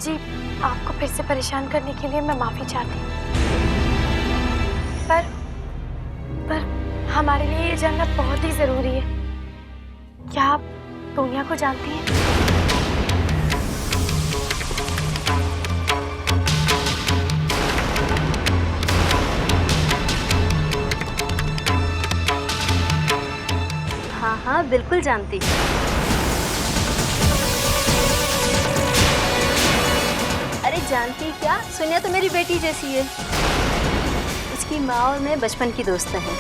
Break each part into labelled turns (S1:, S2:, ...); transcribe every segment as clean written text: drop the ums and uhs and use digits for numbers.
S1: जी, आपको फिर से परेशान करने के लिए मैं माफ़ी चाहती हूँ। पर हमारे लिए ये जानना बहुत ही ज़रूरी है। क्या आप सोनिया को जानती हैं?
S2: हाँ हाँ, बिल्कुल जानती हूँ। अरे जानती क्या, सोनिया तो मेरी बेटी जैसी है। उसकी माँ और मैं बचपन की दोस्त हैं।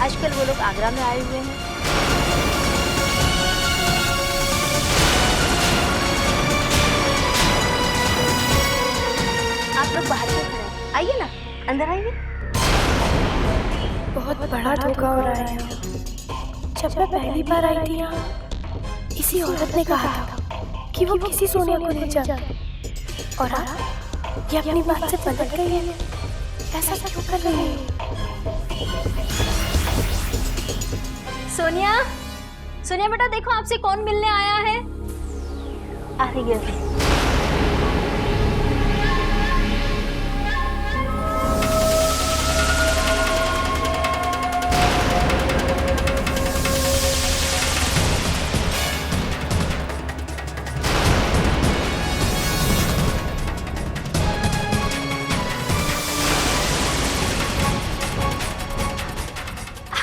S2: आजकल वो लोग आगरा में आए हुए हैं। आप लोग बाहर क्यों खड़े हैं? आइए ना, अंदर आइए।
S1: बहुत बड़ा धोखा हो रहा है। जब मैं पहली बार आई थी यहाँ, किसी औरत ने कहा था कि वो किसी सोनिया को नहीं जानती, और आप ये अपनी बात से पलट गई है। ऐसा क्यों कर रही है?
S2: सोनिया, सोनिया बेटा देखो आपसे कौन मिलने आया है। आ रही है।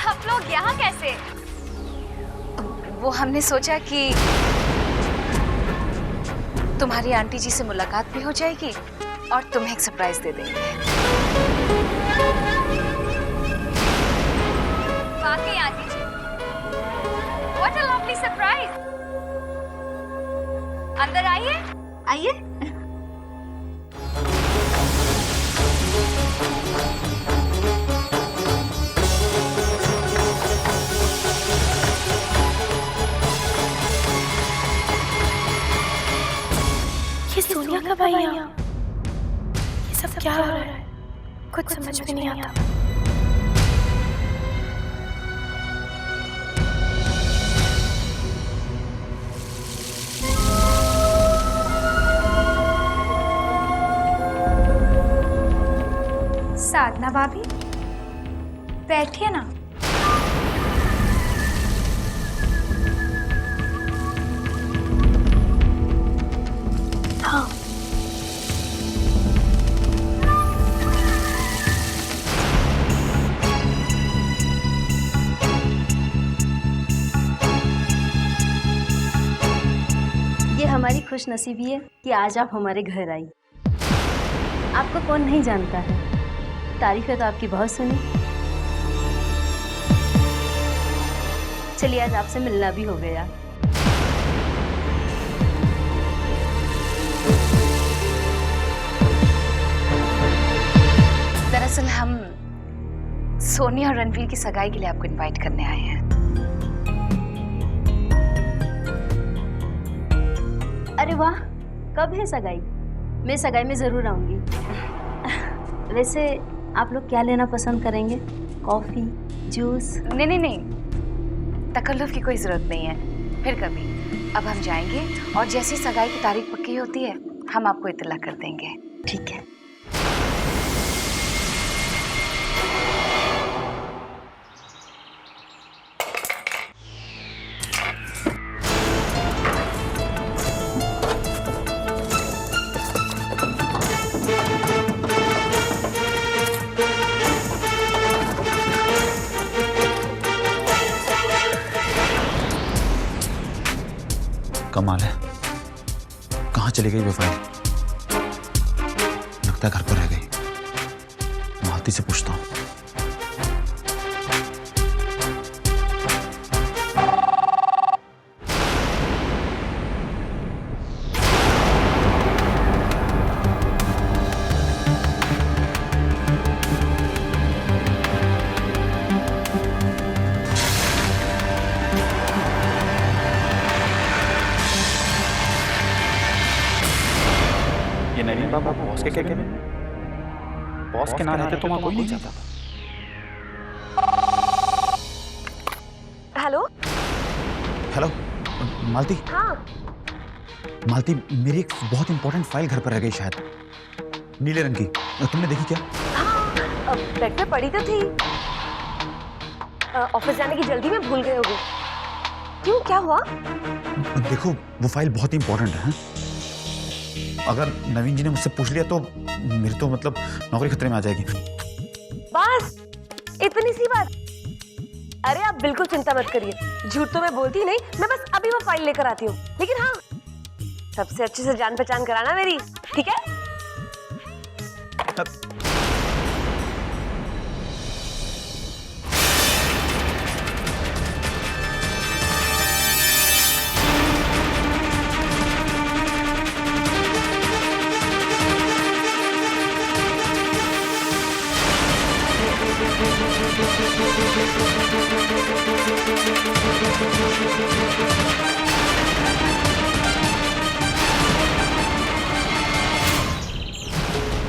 S3: आप लोग यहाँ कैसे? वो हमने सोचा कि तुम्हारी आंटी जी से मुलाकात भी हो जाएगी और तुम्हें एक सरप्राइज दे देंगे। वाकई aunty ji, what a lovely surprise. अंदर आइए।
S2: आइए।
S1: ये सोनिया कब आई यहाँ? ये सब क्या हो रहा है? कुछ समझ में नहीं आता।
S3: साधना भाभी, बैठिए ना।
S1: हाँ,
S2: ये हमारी खुशनसीबी है कि आज आप हमारे घर आई। आपको कौन नहीं जानता है, तारीफें तो आपकी बहुत सुनी। चलिए आज आपसे मिलना भी हो गया।
S3: दरअसल हम सोनिया और रणवीर की सगाई के लिए आपको इनवाइट करने आए हैं।
S2: अरे वाह, कब है सगाई? मैं सगाई में जरूर आऊंगी। वैसे आप लोग क्या लेना पसंद करेंगे? Coffee, juice?
S3: नहीं नहीं नहीं, तकल्लुफ की कोई जरूरत नहीं है, फिर कभी। अब हम जाएंगे और जैसी सगाई की तारीख पक्की होती है हम आपको इत्तला कर देंगे।
S2: ठीक है।
S4: कमाल है, कहाँ चली गई वो फाइल? लगता है घर पर रह गई। मालती से पूछता हूँ। ये नवीन बाबा बॉस के क्या कहने? बॉस के ना रहते तो वहाँ कोई नहीं जाता।
S1: हेलो।
S4: हेलो मालती।
S1: हाँ,
S4: मालती, मेरी एक बहुत इंपॉर्टेंट फाइल घर पर रह गई शायद, नीले रंग की। तुमने देखी क्या?
S5: हाँ, बैग में पड़ी तो थी। ऑफिस जाने की जल्दी में भूल गए होगे। क्यों, क्या हुआ?
S4: देखो, वो फाइल बहुत इंपॉर्टेंट है। अगर नवीन जी ने मुझसे पूछ लिया तो मेरी तो मतलब नौकरी खतरे में आ जाएगी।
S5: बस इतनी सी बात। अरे आप बिल्कुल चिंता मत करिए, झूठ तो मैं बोलती नहीं, मैं बस अभी वो फाइल लेकर आती हूँ। लेकिन हाँ, सबसे अच्छे से जान पहचान कराना मेरी, ठीक है?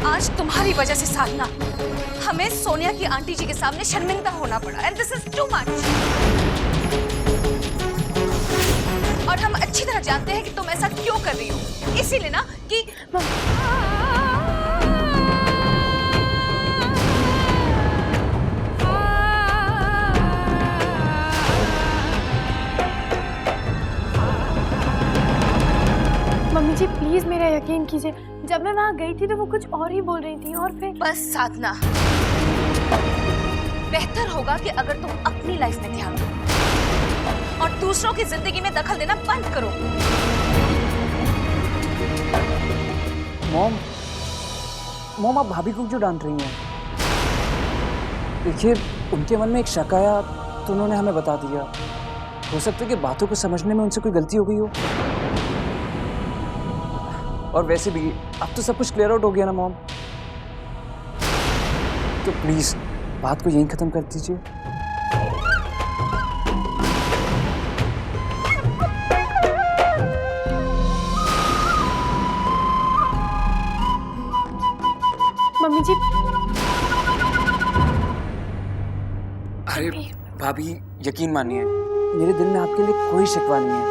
S6: आज तुम्हारी वजह से साधना, हमें सोनिया की आंटी जी के सामने शर्मिंदा होना पड़ा, and this is too much. और हम अच्छी तरह जानते हैं कि तुम ऐसा क्यों कर रही हो, इसीलिए ना कि
S1: मम्मी जी प्लीज मेरा यकीन कीजिए, जब मैं वहाँ गई थी तो वो कुछ और ही बोल रही थी और फिर
S6: बस साधना, बेहतर होगा कि अगर तुम अपनी लाइफ में ध्यान दो और दूसरों की जिंदगी में दखल देना बंद करो।
S7: मॉम आप भाभी को क्यों डांट रही हैं? देखिए, उनके मन में एक शक आया तो उन्होंने हमें बता दिया। हो सकता है कि बातों को समझने में उनसे कोई गलती हो गई हो। और वैसे भी अब तो सब कुछ क्लियर आउट हो गया ना मॉम, तो प्लीज बात को यहीं खत्म कर दीजिए।
S1: मम्मी जी।
S7: अरे भाभी, यकीन मानिए मेरे दिल में आपके लिए कोई शिकवा नहीं है,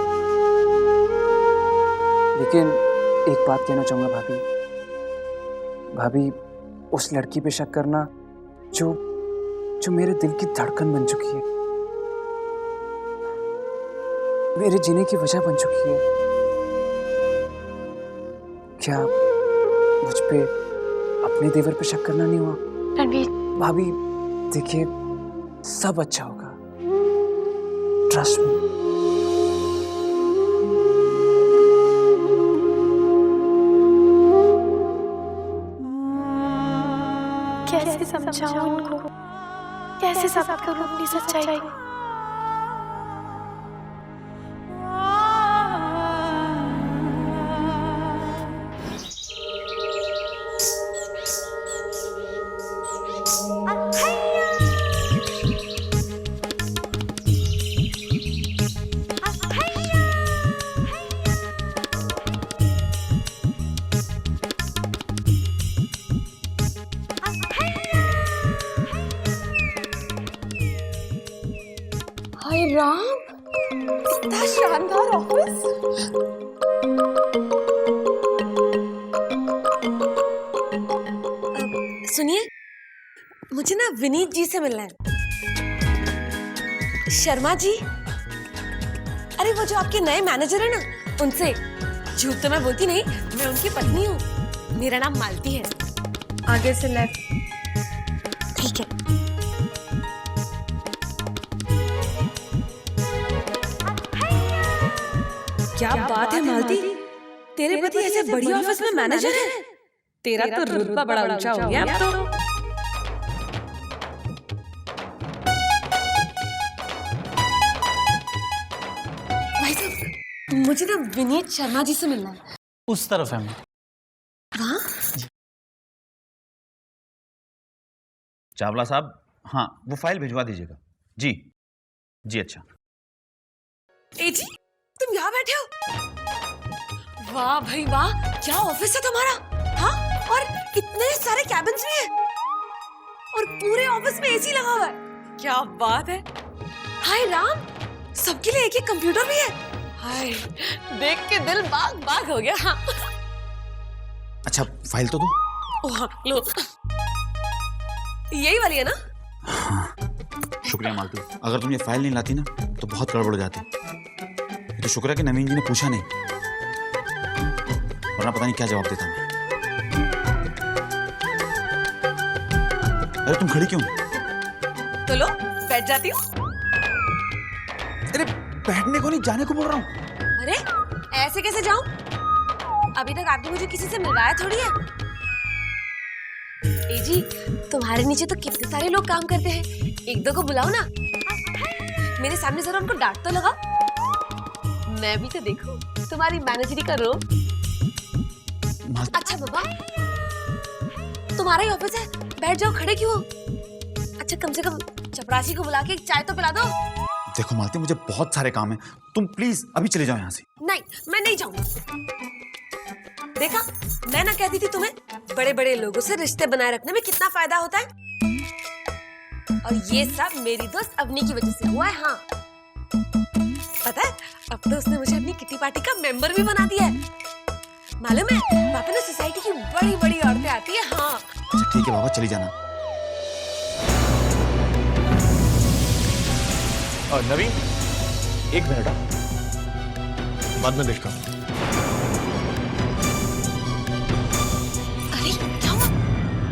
S7: लेकिन एक बात कहना चाहूंगा भाभी। भाभी, उस लड़की पे शक करना जो मेरे दिल की धड़कन बन चुकी है, मेरे जीने की वजह बन चुकी है, क्या मुझ पे अपने देवर पे शक करना नहीं हुआ?
S1: रणवीर,
S7: भाभी देखिए, सब अच्छा होगा, ट्रस्ट मी।
S1: कैसे समझाऊं उनको, कैसे साबित करूं अपनी सच्चाई को?
S6: हाय राम, इतना शानदार ऑफिस।
S5: सुनिए, मुझे ना विनीत जी से मिलना है। शर्मा जी, अरे वो जो आपके नए मैनेजर है ना, उनसे। झूठ तो मैं बोलती नहीं, मैं उनकी पत्नी हूँ। मेरा नाम मालती है। आगे से लेफ्ट। ठीक है। क्या बात है मालती, तेरे पति ऐसे बड़ी ऑफिस में मैनेजर है? तेरा तो रुतबा बड़ा ऊंचा हो गया अब तो। भाई साहब, मुझे ना विनीत शर्मा जी से मिलना है।
S4: उस तरफ है मैं।
S5: हाँ?
S4: चावला साहब, हाँ वो फाइल भिजवा दीजिएगा। जी जी। अच्छा
S5: ए जी, तुम यहाँ बैठे हो? वाह भाई वाह, क्या ऑफिस है तुम्हारा। हाँ, और इतने सारे कैबिन्स भी हैं और पूरे ऑफिस में एसी लगा हुआ है। क्या बात है। हाय राम, सबके लिए एक एक कंप्यूटर भी है। हाय, देख के दिल बाग बाग हो गया। हाँ।
S4: अच्छा फाइल तो दो।
S5: ओ हाँ, लो। यही वाली है ना?
S4: हाँ शुक्रिया मालती, अगर तुम ये फाइल नहीं लाती ना तो बहुत गड़बड़ हो जाती। तो शुक्र है कि नवीन जी ने पूछा नहीं, वरना पता नहीं क्या जवाब देता मैं। अरे तुम खड़ी क्यों?
S5: तो लो, बैठ जाती हूँ।
S4: अरे बैठने को नहीं, जाने को बोल रहा हूँ।
S5: अरे ऐसे कैसे जाऊं? अभी तक आपने मुझे किसी से मिलवाया थोड़ी है। ए जी, तुम्हारे नीचे तो कितने सारे लोग काम करते हैं, एक दो को बुलाओ ना। मेरे सामने जरा उनको डांट तो लगाओ। मैं भी तो देखूं तुम्हारी मैनेजरी का रोल। अच्छा बाबा, तुम्हारा ही ऑफिस है, बैठ जाओ, खड़े क्यों हो? अच्छा कम से कम चपरासी को बुला के एक चाय तो पिला दो।
S4: देखो मालती, मुझे बहुत सारे काम है, तुम प्लीज अभी चले जाओ यहाँ से।
S5: नहीं, मैं नहीं जाऊंगी। देखा, मैं ना कहती थी तुम्हें बड़े बड़े लोगों से रिश्ते बनाए रखने में कितना फायदा होता है। और ये सब मेरी दोस्त अवनी की वजह से हुआ है। हाँ पता है, अब तो उसने मुझे अपनी किटी पार्टी का मेंबर भी बना दिया है। मालूम है, वहाँ पे ना सोसाइटी की बड़ी बड़ी औरतें आती है। हाँ
S4: अच्छा ठीक है बाबा, चली जाना।
S8: नवीन एक मिनट, बाद में देखता हूँ।
S5: अरे क्या हुआ?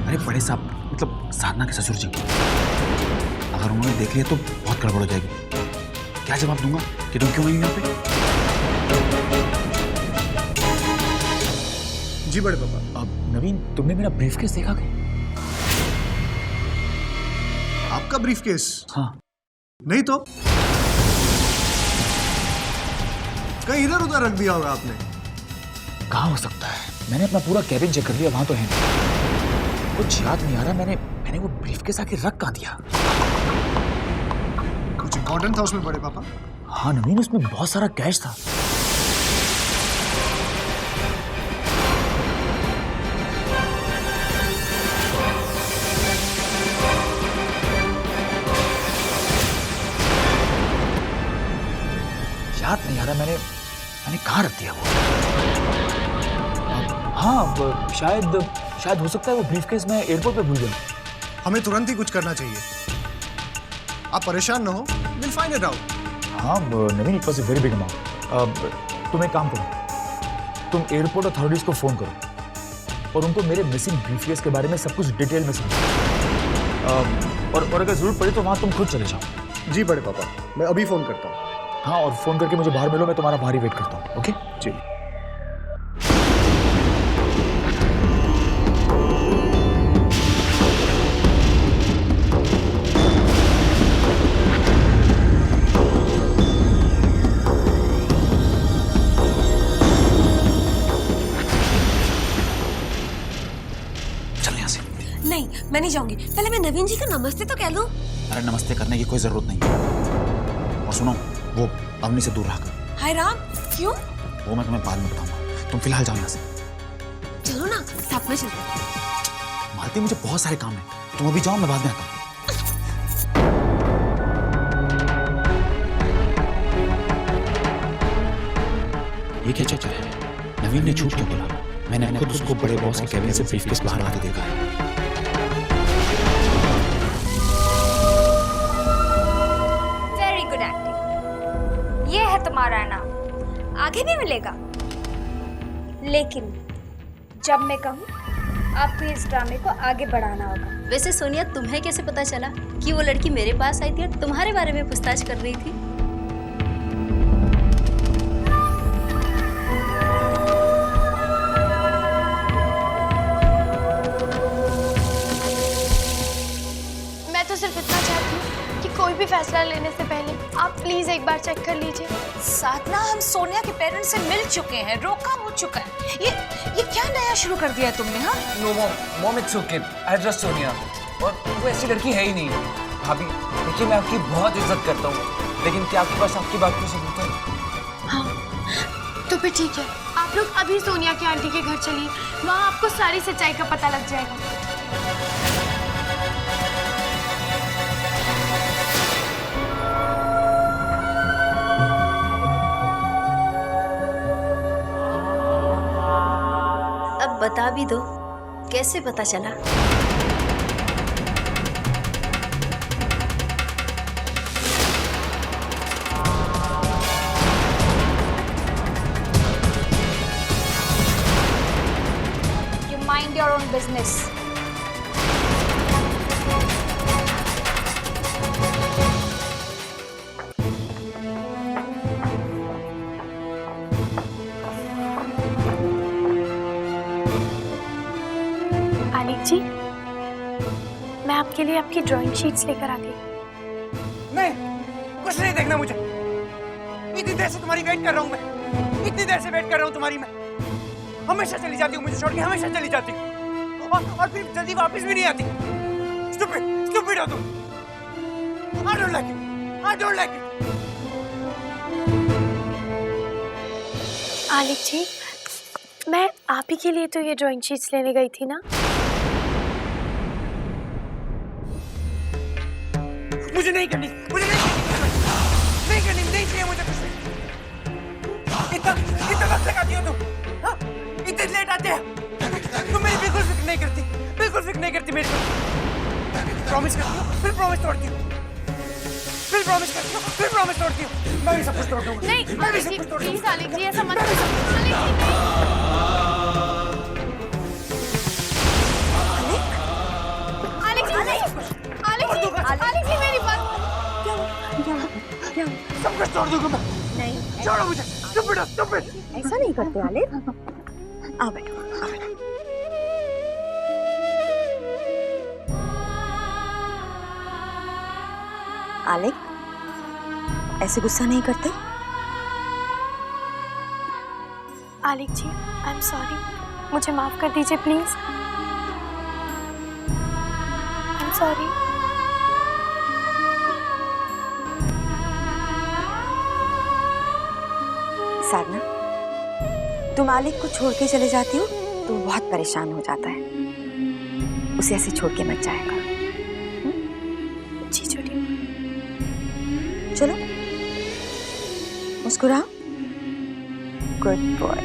S4: अरे बड़े साहब, मतलब साधना के ससुर जी, अगर उन्होंने देख लिया तो बहुत गड़बड़ हो जाएगी। क्या जवाब दूंगा कि तुम क्यों आई यहाँ पे?
S8: जी बड़े पापा।
S4: अब नवीन, तुमने मेरा ब्रीफकेस देखा क्या?
S8: आपका ब्रीफकेस?
S4: हाँ।
S8: नहीं तो कहीं इधर उधर रख दिया होगा आपने।
S4: कहाँ हो सकता है, मैंने अपना पूरा कैबिन चेक कर लिया, वहां तो है नहीं। कुछ याद नहीं आ रहा, मैंने वो ब्रीफकेस आके रख कहाँ दिया।
S8: कुछ इंपॉर्टेंट था उसमें बड़े पापा?
S4: हाँ नवीन, उसमें बहुत सारा कैश था। याद नहीं आ रहा मैंने कहाँ रख दिया वो। हाँ शायद हो सकता है वो ब्रीफकेस मैं एयरपोर्ट पे भूल गया।
S8: हमें तुरंत ही कुछ करना चाहिए। आप परेशान ना हो, विल फाइंड इट आउट।
S4: हाँ Naveen, it was a very big amount. तुम एक काम करो, तुम एयरपोर्ट अथॉरिटीज को फोन करो और उनको मेरे मिसिंग ब्रीफकेस के बारे में सब कुछ डिटेल में समझाओ। और अगर जरूरत पड़ी तो वहाँ तुम खुद चले जाओ।
S8: जी बड़े पापा, मैं अभी फोन करता हूँ।
S4: हाँ, और फोन करके मुझे बाहर मिलो, मैं तुम्हारा बाहर ही वेट करता हूँ। ओके
S8: जी।
S4: चलो यहाँ से।
S5: नहीं, मैं नहीं जाऊंगी। पहले मैं नवीन जी का नमस्ते तो कह लूं।
S4: अरे नमस्ते करने की कोई जरूरत नहीं। और सुनो, वो अवनी से दूर रहा कर।
S5: हाय राम, क्यों?
S4: वो मैं तुम्हें बाद में बताऊंगा, तुम फिलहाल जाओ यहाँ से।
S5: चलो ना, साथ में चलते हैं।
S4: मालती, मुझे बहुत सारे काम है, तुम अभी जाओ, मैं बाद में आता हूँ। ये क्या चक्कर है? नवीन ने झूठ क्यों बोला? मैंने खुद उसको बड़े बॉस के कैबिन से ब्रीफकेस बाहर आते देखा है।
S6: Very good acting. ये है तुम्हारा नाम, आगे भी मिलेगा। लेकिन जब मैं कहूँ आपको इस ड्रामे को आगे बढ़ाना होगा।
S2: वैसे सोनिया, तुम्हें कैसे पता चला कि वो लड़की मेरे पास आई थी और तुम्हारे बारे में पूछताछ कर रही थी?
S1: मैं तो सिर्फ इतना चाहती हूँ कि कोई भी फैसला लेने से पहले आप प्लीज एक बार चेक कर लीजिए।
S6: साधना, हम सोनिया के पेरेंट्स से मिल चुके हैं, रोका हो चुका है। ये क्या नया शुरू कर दिया तुमने? हाँ
S7: no mom it's okay, I trust Sonia. और वो ऐसी लड़की है ही नहीं। भाभी देखिए, मैं आपकी बहुत इज्जत करता हूँ, लेकिन क्या आपके पास आपकी बात को सबूत है?
S1: हाँ, तो फिर ठीक है, आप लोग अभी सोनिया की आंटी के घर चलिए, वहाँ आपको सारी सच्चाई का पता लग जाएगा।
S2: बता भी दो, कैसे पता चला?
S6: You mind your own business.
S1: आलिक जी, मैं आपके लिए आपकी ड्राइंग शीट्स लेकर आ गई।
S9: नहीं, कुछ नहीं देखना मुझे। इतनी देर से तुम्हारी वेट कर रहा हूँ मैं। इतनी देर से वेट कर रहा हूँ तुम्हारी मैं। हमेशा चली जाती हूँ मुझे छोड़ के, हमेशा चली जाती हूँ और फिर जल्दी वापस भी नहीं आती। स्टूपिड हो तुम। I don't like it. I don't like it.
S1: आलिक जी, मैं आप ही के लिए तो ये ड्राइंग शीट्स लेने गई थी ना।
S9: मुझे नहीं करनी, मुझे नहीं करनी, नहीं चाहिए मुझे कुछ नहीं। इतना वक्त लगाती हो तुम, हाँ? इतने लेट आते हैं। तुम मेरी बिल्कुल फिक्र नहीं करती, बिल्कुल फिक्र नहीं करती मेरी। प्रॉमिस करती हो, फिर प्रॉमिस तोड़ती हो, फिर प्रॉमिस करती हो, फिर प्रॉमिस तोड़ती हो। मैं भी सब कुछ तोड़ दूंगा।
S1: नहीं,
S9: मैं भी सब कुछ तोड़ दूंगा।
S1: प्लीज आलिक जी, ऐसा मत करो। आलिक जी, आलिक जी, मेरी बात।
S9: सब कुछ तोड़ दूंगा मैं। नहीं, छोड़ो मुझे। स्टूपिड हो, स्टूपिड।
S2: ऐसा नहीं करते आलिक। आओ बैठो। आलिक, ऐसे गुस्सा नहीं करते?
S1: आलिक जी, आई एम सॉरी, मुझे माफ कर दीजिए please. I am sorry.
S2: Sadhana, तुम आलिक को छोड़ के चले जाती हो तो वो बहुत परेशान हो जाता है। उसे ऐसे छोड़ के मत जाया करो।
S1: जी छोटी माँ।
S2: चलो, मुस्कुराओ। Good boy.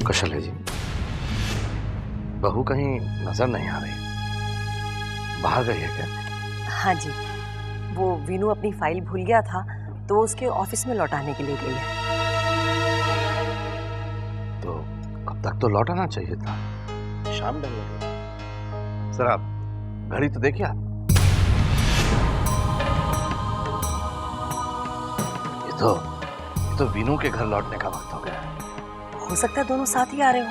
S10: कौशल्या जी, बहू कहीं नजर नहीं आ रही। बाहर गई है क्या?
S11: हाँ जी, वो वीनू अपनी फाइल भूल गया था तो वो उसके ऑफिस में लौटाने के लिए गई है।
S10: तो अब तक तो लौटाना चाहिए था, शाम ढल गई। जरा घड़ी तो देखिए आप। ये तो वीनू के घर लौटने का वक्त हो गया है।
S11: हो सकता है दोनों साथ ही आ रहे हो।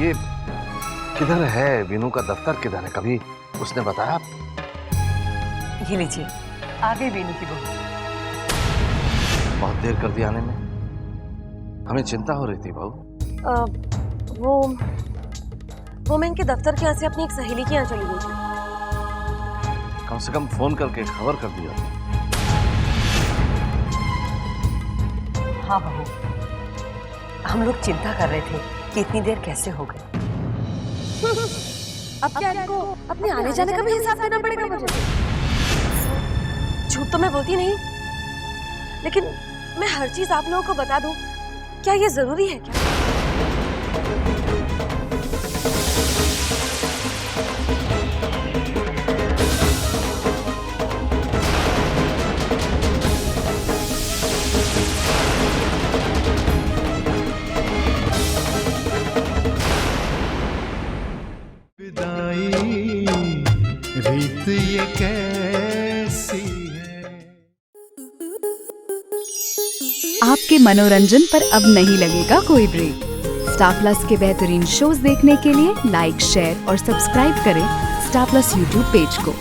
S10: ये किधर है वीनू का दफ्तर, किधर है? कभी उसने बताया?
S11: ये लीजिए, आ गई वीनू की बहू।
S10: बहुत देर कर दी आने में, हमें चिंता हो रही थी बहू।
S11: वो मैं इनके दफ्तर के यहाँ से अपनी एक सहेली के यहाँ चली गई थी।
S10: कम से कम फोन करके खबर कर दिया।
S11: हाँ बहू, हम लोग चिंता कर रहे थे कि इतनी देर कैसे हो गई।
S5: अब क्या इनको अपने आने जाने का भी हिसाब देना पड़ेगा मुझे? झूठ तो मैं बोलती नहीं, लेकिन मैं हर चीज आप लोगों को बता दूं, क्या ये जरूरी है क्या?
S12: आपके मनोरंजन पर अब नहीं लगेगा कोई ब्रेक। स्टार प्लस के बेहतरीन शोज देखने के लिए लाइक, शेयर और सब्सक्राइब करें स्टार प्लस यूट्यूब पेज को।